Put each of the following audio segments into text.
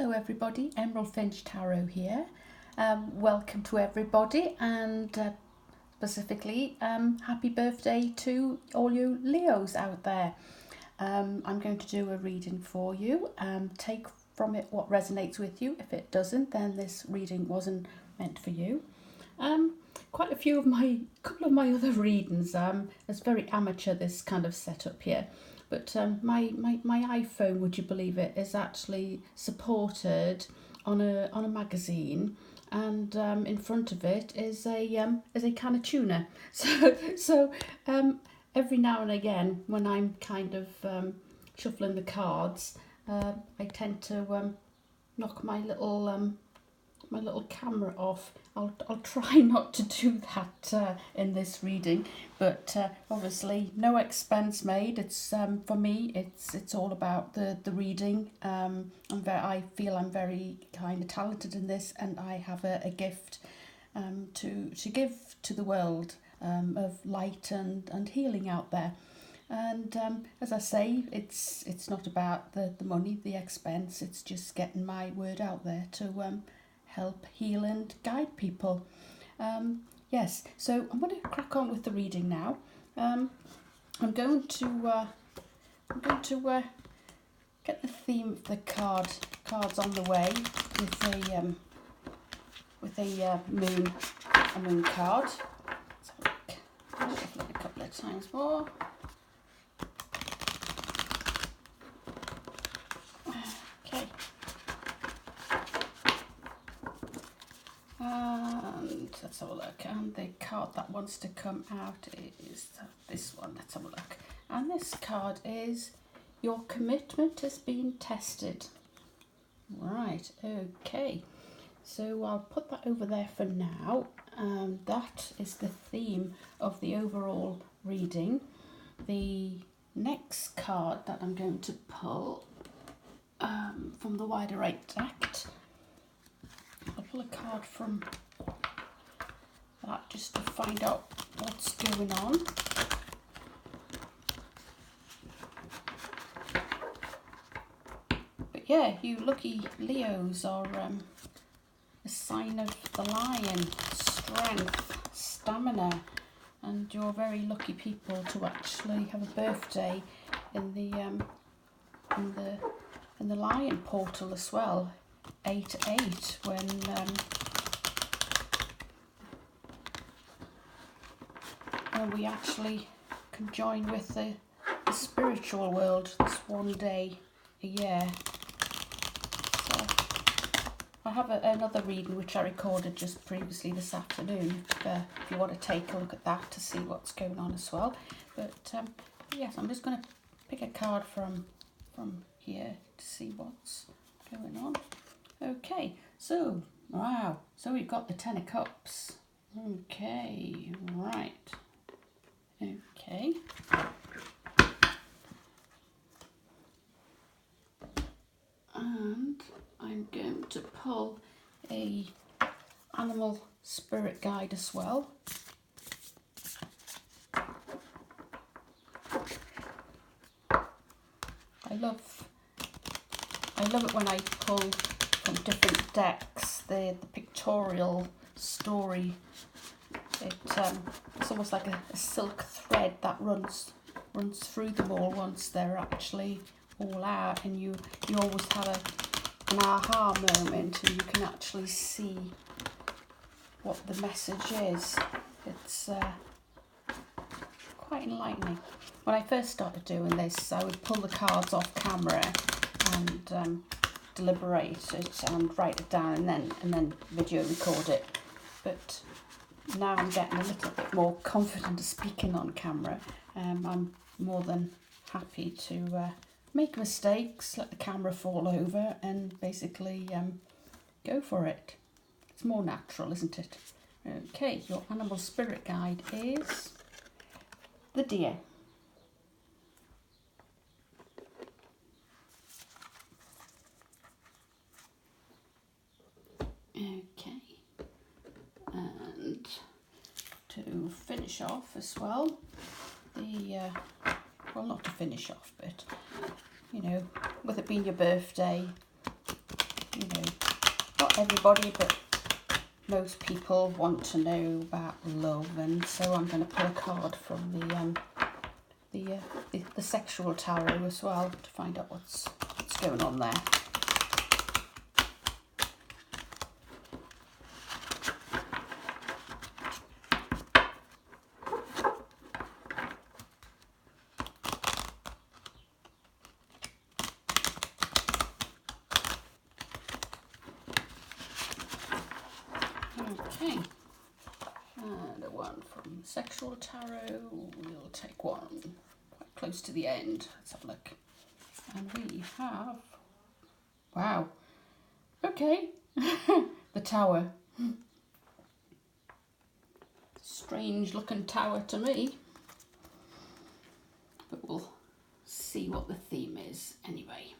Hello everybody, Emerald Finch Tarot here. Welcome to everybody, and specifically happy birthday to all you Leos out there. I'm going to do a reading for you. Take from it what resonates with you. If it doesn't, then this reading wasn't meant for you. Couple of my other readings, it's very amateur, this kind of setup here. But my iPhone, would you believe it, is actually supported on a magazine, and in front of it is a can of tuna. So every now and again, when I'm kind of shuffling the cards, I tend to knock my little camera off. I'll try not to do that in this reading, but obviously no expense made. It's for me. It's all about the reading. I feel I'm very kind of talented in this, and I have a gift to give to the world of light and healing out there. And as I say, it's not about the money, the expense. It's just getting my word out there to help heal and guide people. Yes, so I'm going to crack on with the reading now. I'm going to get the theme of the cards on the way with a moon card. So I'll shuffle it a couple of times more. And let's have a look. And the card that wants to come out is this one. Let's have a look. And this card is your commitment has been tested. Right, okay. So I'll put that over there for now. That is the theme of the overall reading. The next card that I'm going to pull from the Wider 8 deck, I'll pull a card from that just to find out what's going on. But yeah, you lucky Leos are a sign of the lion, strength, stamina, and you're very lucky people to actually have a birthday in the lion portal as well. 8/8 when we actually can join with the spiritual world this one day a year. So I have another reading which I recorded just previously this afternoon, if you want to take a look at that to see what's going on as well. But yes, I'm just going to pick a card from here to see what's going on. Okay, so, wow, so we've got the Ten of Cups. Okay, right. Okay. And I'm going to pull a animal spirit guide as well. I love it when I pull from different decks, the pictorial story. It's almost like a silk thread that runs through them all once they're actually all out, and you always have an aha moment, and you can actually see what the message is. It's quite enlightening. When I first started doing this, I would pull the cards off camera and deliberate it and write it down, and then video record it. But now I'm getting a little bit more confident speaking on camera. I'm more than happy to make mistakes, let the camera fall over, and basically go for it. It's more natural, isn't it? Okay, your animal spirit guide is the deer. Okay, and to finish off as well, well, not to finish off, but you know, with it being your birthday, you know, not everybody, but most people want to know about love, and so I'm going to pull a card from the sexual tarot as well to find out what's going on there. Okay, and a one from Sexual Tarot. We'll take one quite close to the end. Let's have a look. And we have, wow, okay, the Tower. Strange looking tower to me, but we'll see what the theme is anyway.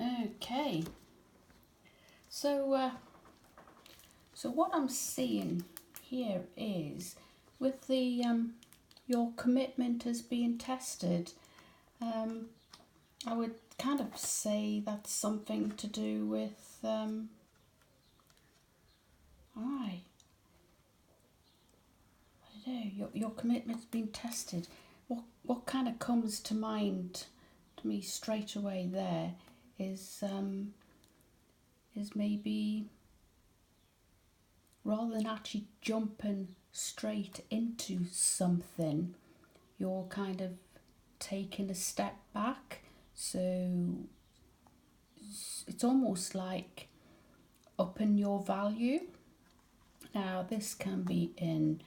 Okay, so what I'm seeing here is with the your commitment is being tested. I would kind of say that's something to do with I don't know, your commitment's been tested. What kind of comes to mind to me straight away there is maybe, rather than actually jumping straight into something, you're kind of taking a step back. So it's almost like upping your value. Now this can be in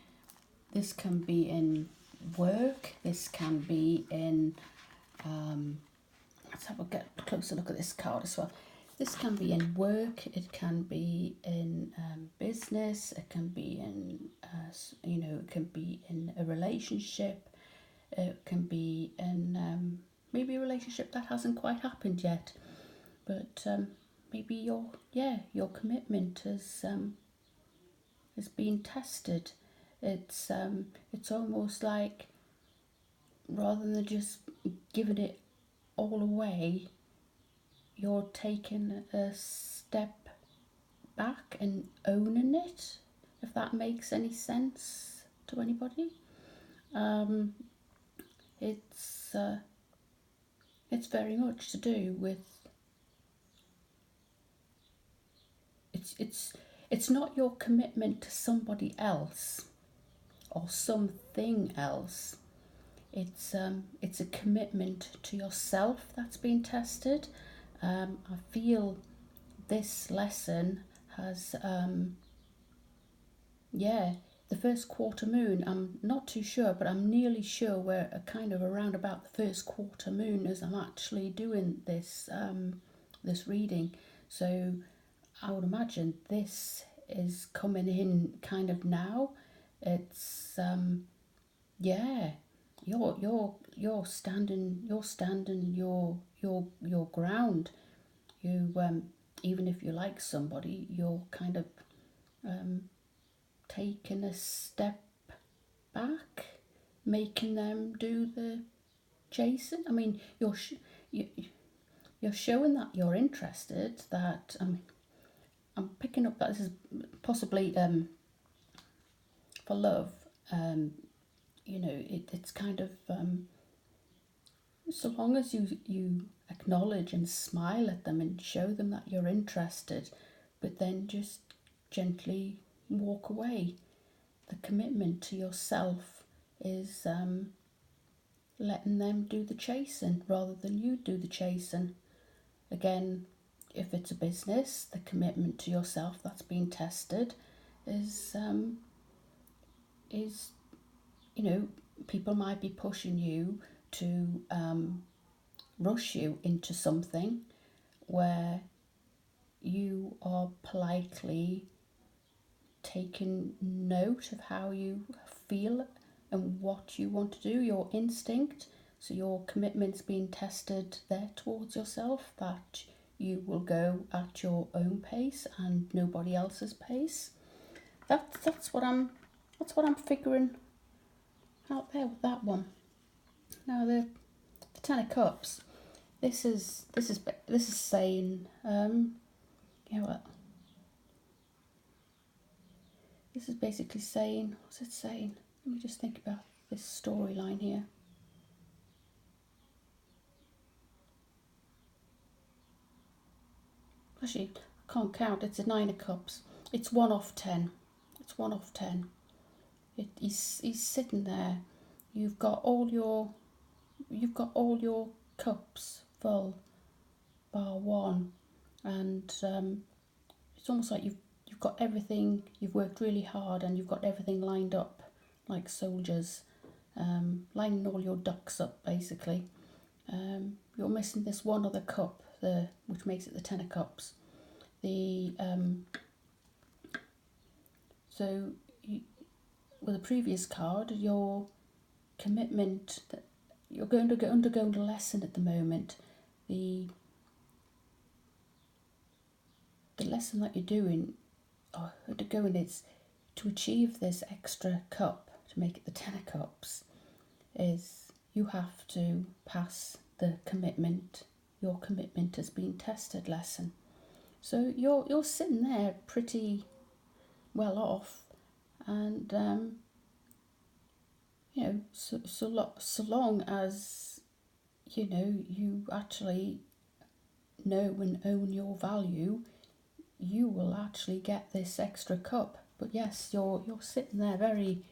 work, this can be in let's have a closer look at this card as well. This can be in work, it can be in business, it can be in, it can be in a relationship, it can be in maybe a relationship that hasn't quite happened yet, but maybe your commitment is being tested. It's almost like, rather than just giving it all away, you're taking a step back and owning it, if that makes any sense to anybody. It's very much to do with, it's not your commitment to somebody else or something else. It's a commitment to yourself that's been tested. I feel this lesson has the first quarter moon, I'm not too sure, but I'm nearly sure we're kind of around about the first quarter moon as I'm actually doing this this reading. So I would imagine this is coming in kind of now. It's you're standing your ground. You even if you like somebody, you're kind of taking a step back, making them do the chasing. I mean, you're showing that you're interested. That I'm picking up that this is possibly for love. It's kind of so long as you acknowledge and smile at them and show them that you're interested, but then just gently walk away. The commitment to yourself is letting them do the chasing rather than you do the chasing. Again, if it's a business, the commitment to yourself that's being tested is people might be pushing you to rush you into something where you are politely taking note of how you feel and what you want to do, your instinct. So your commitment's being tested there towards yourself, that you will go at your own pace and nobody else's pace. That's what I'm figuring out there with that one. Now the Ten of Cups. This is saying Yeah, well, this is basically saying, what's it saying? Let me just think about this storyline here. Actually, I can't count. It's a 9 of Cups. It's 1 off 10. It's 1 off 10. He's sitting there. You've got all your cups full, bar one, and it's almost like you've got everything. You've worked really hard, and you've got everything lined up like soldiers, lining all your ducks up basically. You're missing this one other cup, which makes it the 10 of Cups. So with the previous card, your commitment that you're going to undergo a lesson at the moment. The lesson that you're doing or undergoing is to achieve this extra cup, to make it the 10 of Cups, is you have to pass the commitment. Your commitment has been tested lesson. So you're sitting there pretty well off, and so long as you actually know and own your value, you will actually get this extra cup. But yes, you're sitting there very,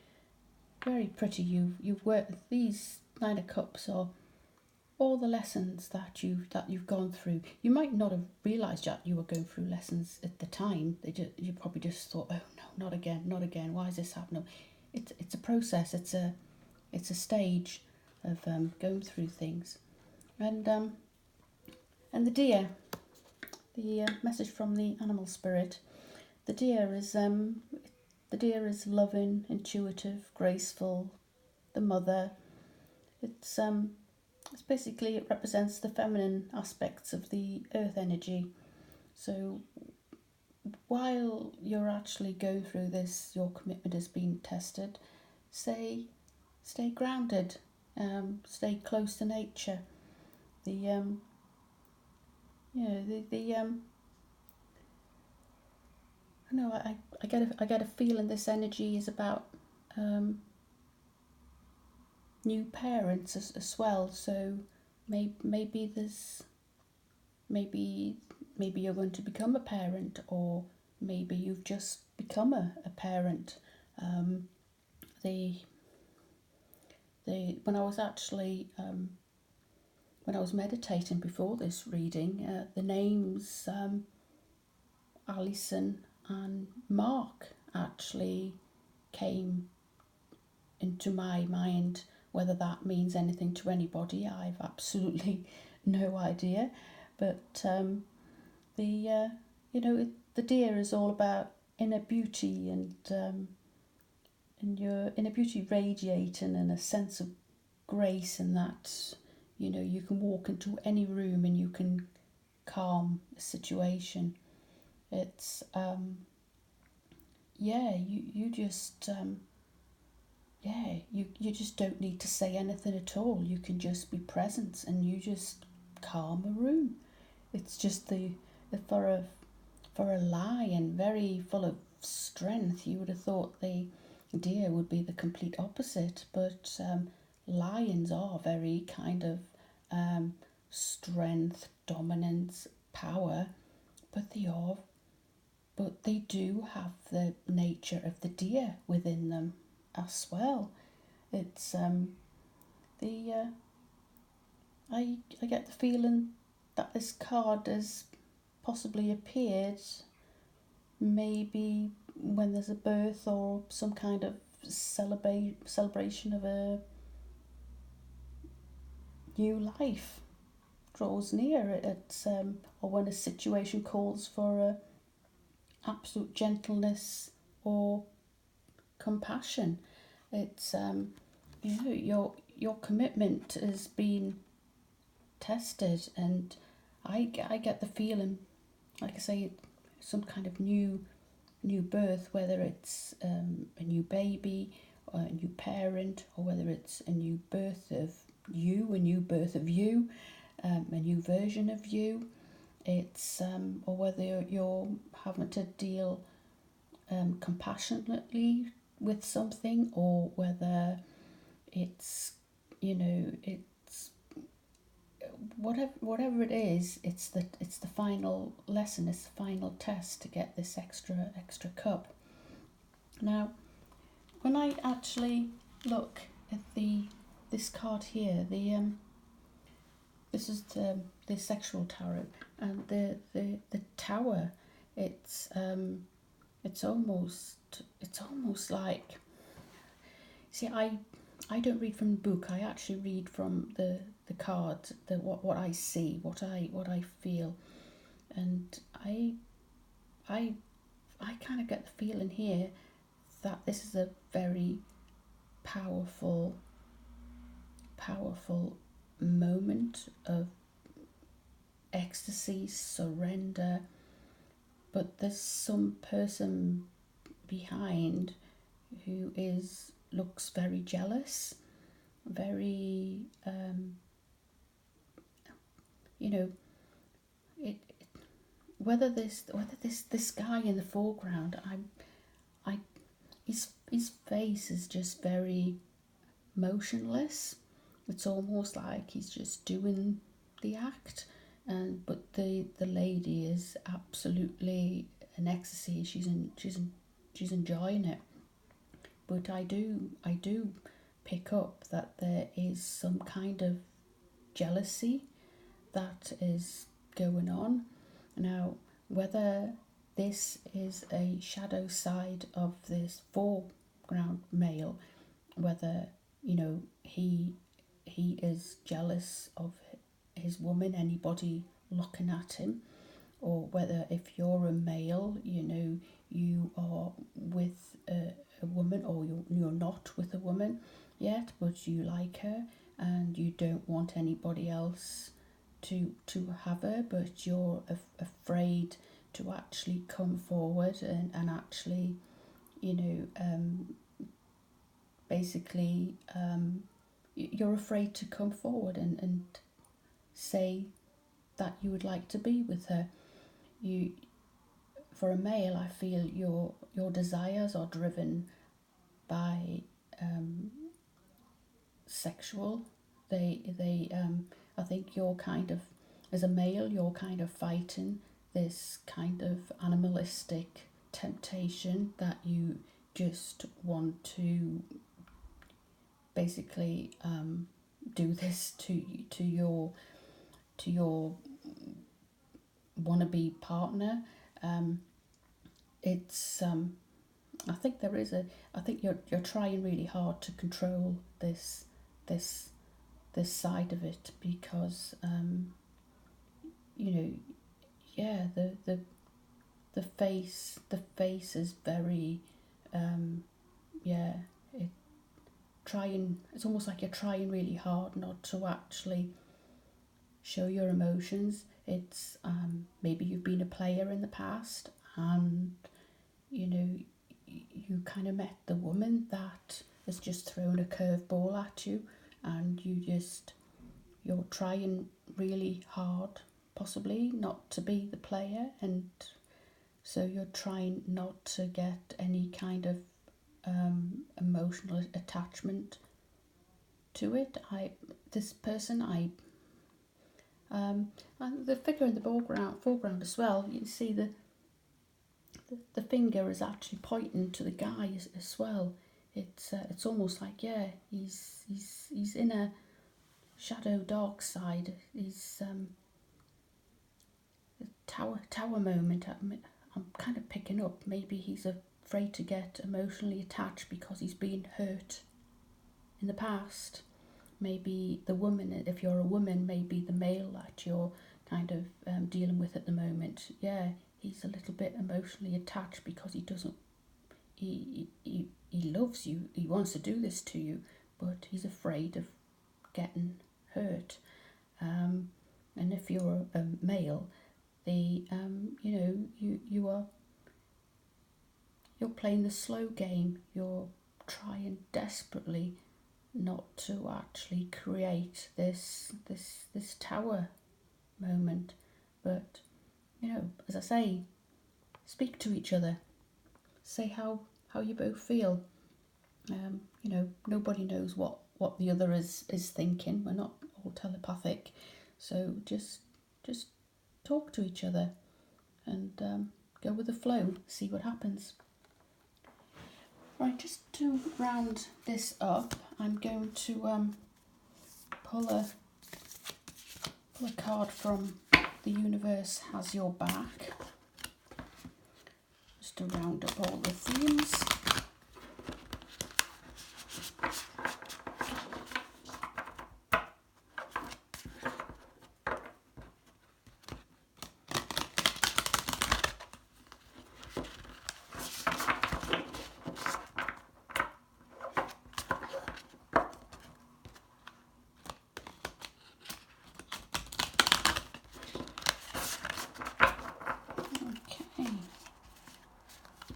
very pretty. You've worked these 9 of Cups are all the lessons that you've gone through. You might not have realised that you were going through lessons at the time. You probably just thought, oh no, not again, not again. Why is this happening? It's a process. It's a stage of going through things, and the deer, the message from the animal spirit. The deer is loving, intuitive, graceful. The mother. It's basically, it represents the feminine aspects of the earth energy. So while you're actually going through this, your commitment is being tested. Stay grounded. Stay close to nature. The I know I get a feeling this energy is about new parents as well. So maybe there's maybe you're going to become a parent, or maybe you've just become a parent. The when I was actually when I was meditating before this reading, the names Alison and Mark actually came into my mind. Whether that means anything to anybody, I've absolutely no idea. But the the deer is all about inner beauty, and your inner beauty radiating, and a sense of grace, and that you can walk into any room and you can calm a situation. It's you just you just don't need to say anything at all. You can just be present, and you just calm a room. It's just for a lion, very full of strength. You would have thought the deer would be the complete opposite, but lions are very kind of strength, dominance, power, but they do have the nature of the deer within them as well. It's the I get the feeling that this card has possibly appeared maybe when there's a birth or some kind of celebration of a new life draws near. It's or when a situation calls for absolute gentleness or compassion. It's your commitment has been tested, and I get the feeling, like I say, some kind of new birth, whether it's a new baby or a new parent, or whether it's a new birth of you, a new version of you. it's or whether you're having to deal compassionately with something, or whether it's, it's whatever it is, it's the final lesson, it's the final test to get this extra cup. Now, when I actually look at this card here, this is the sexual tarot, and the tower. It's almost like, see, I don't read from the book. I actually read from the card, what I see, what I feel, and I kind of get the feeling here that this is a very powerful moment of ecstasy, surrender, but there's some person behind who looks very jealous, very you know it whether this guy in the foreground, I his face is just very motionless. It's almost like he's just doing the act, and but the lady is absolutely an ecstasy. She's enjoying it. But I do pick up that there is some kind of jealousy that is going on. Now, whether this is a shadow side of this foreground male, whether he is jealous of his woman, anybody looking at him, or whether if you're a male, you are with a woman, or you're not with a woman yet, but you like her and you don't want anybody else to have her, but you're afraid to actually come forward and actually, basically, you're afraid to come forward and say that you would like to be with her. You, for a male, I feel your desires are driven by sexual. They I think you're kind of, as a male, you're kind of fighting this kind of animalistic temptation that you just want to basically do this to your wannabe partner. It's I think there is a I think you're trying really hard to control this this side of it, because you know yeah, the face is very yeah, it trying it's almost like you're trying really hard not to actually show your emotions. It's maybe you've been a player in the past, and you know you kind of met the woman that has just thrown a curveball at you, and you're trying really hard, possibly not to be the player, and so you're trying not to get any kind of emotional attachment to it. This person, and the figure in the foreground as well. You can see the finger is actually pointing to the guy as well. It's almost like, yeah, he's in a shadow dark side. He's a tower moment. I'm kind of picking up. Maybe he's afraid to get emotionally attached because he's been hurt in the past. Maybe the woman, if you're a woman, maybe the male that you're kind of dealing with at the moment. Yeah, he's a little bit emotionally attached because he doesn't. He loves you. He wants to do this to you, but he's afraid of getting hurt. And if you're a male, you're playing the slow game. You're trying desperately not to actually create this tower moment, but as I say, speak to each other. Say how you both feel. Nobody knows what the other is thinking. We're not all telepathic, so just talk to each other and go with the flow. See what happens. Right, just to round this up, I'm going to pull a card from The Universe Has Your Back, just to round up all the themes.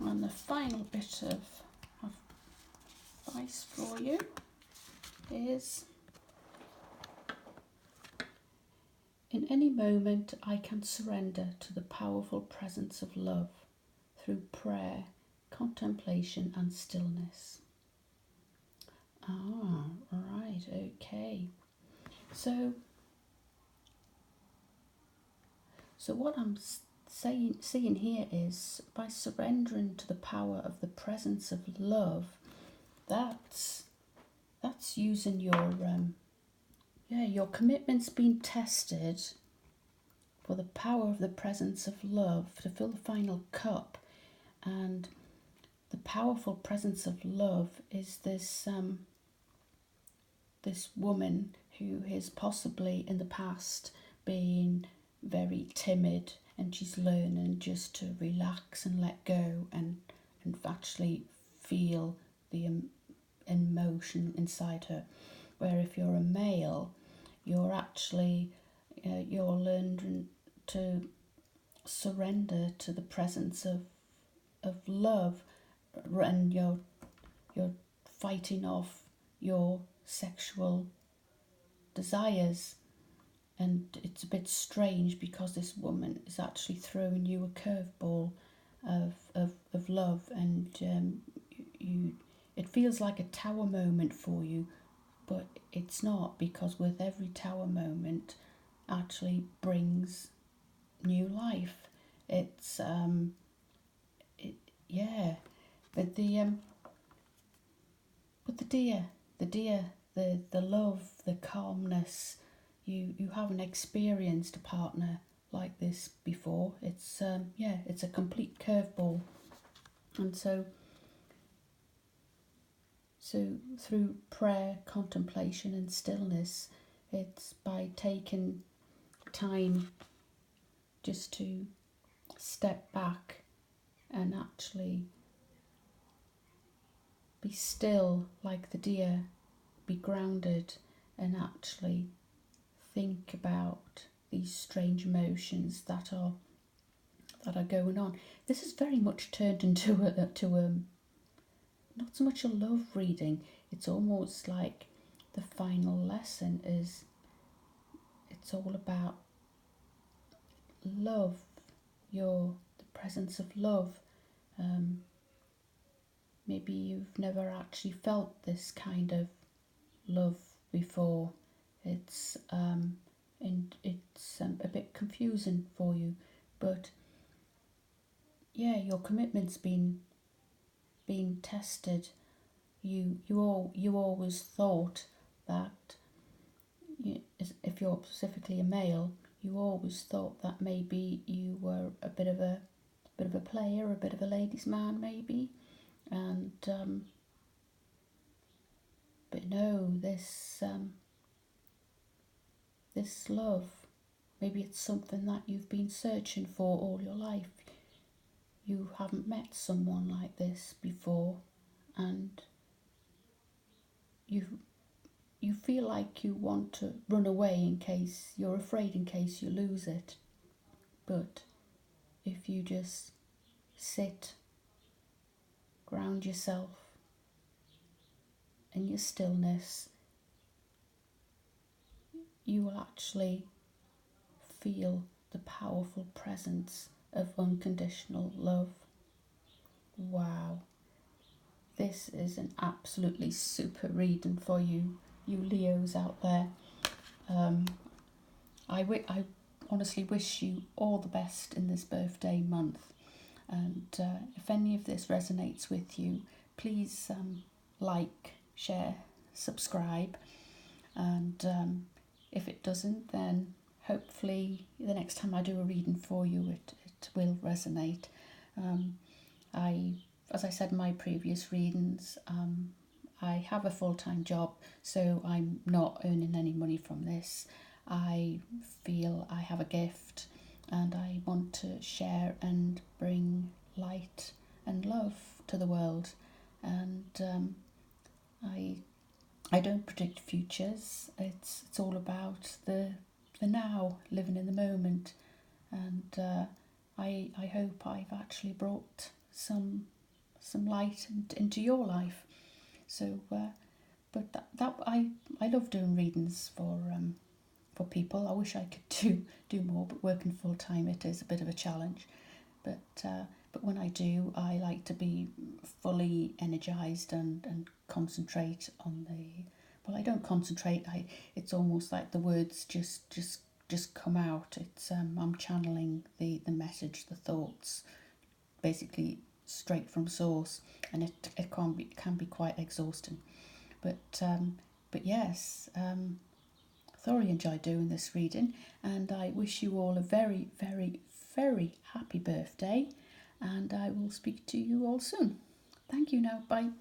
And the final bit of advice for you is, in any moment I can surrender to the powerful presence of love through prayer, contemplation and stillness. Right, okay. So what I'm seeing here is, by surrendering to the power of the presence of love, that's using your commitment's being tested for the power of the presence of love to fill the final cup. And the powerful presence of love is this this woman who has possibly in the past been very timid, and she's learning just to relax and let go and actually feel the emotion inside her. Where if you're a male, you're actually you're learning to surrender to the presence of love, and you're fighting off your sexual desires. And it's a bit strange because this woman is actually throwing you a curveball of love, and it feels like a tower moment for you, but it's not, because with every tower moment actually brings new life. It's but the love, the calmness, you haven't experienced a partner like this before. It's it's a complete curveball. And so through prayer, contemplation and stillness, it's by taking time just to step back and actually be still like the deer, be grounded, and actually think about these strange emotions that are going on. This is very much turned into not so much a love reading. It's almost like the final lesson is, it's all about love, the presence of love. Maybe you've never actually felt this kind of love before. It's a bit confusing for you, but yeah, your commitment's been tested. You always thought that if you're specifically a male, you always thought that maybe you were a bit of a player, a bit of a ladies' man, maybe, and but no, this love, maybe it's something that you've been searching for all your life. You haven't met someone like this before, and you feel like you want to run away in case you're afraid, in case you lose it. But if you just sit, ground yourself in your stillness, you will actually feel the powerful presence of unconditional love. Wow, this is an absolutely super reading for you, you Leos out there. I honestly wish you all the best in this birthday month. And if any of this resonates with you, please like, share, subscribe. And if it doesn't, then hopefully the next time I do a reading for you, it will resonate. As I said in my previous readings, I have a full-time job, so I'm not earning any money from this. I feel I have a gift and I want to share and bring light and love to the world. And I don't predict futures. It's all about the now, living in the moment. And I hope I've actually brought some light into your life. So, but that I love doing readings for people. I wish I could do more, but working full time, it is a bit of a challenge. But when I do, I like to be fully energized and concentrate on the. Well, I don't concentrate. It's almost like the words just come out. It's I'm channeling the message, the thoughts, basically straight from source, and it can be quite exhausting. But yes, thoroughly enjoyed doing this reading, and I wish you all a very, very, very happy birthday, and I will speak to you all soon. Thank you now. Bye.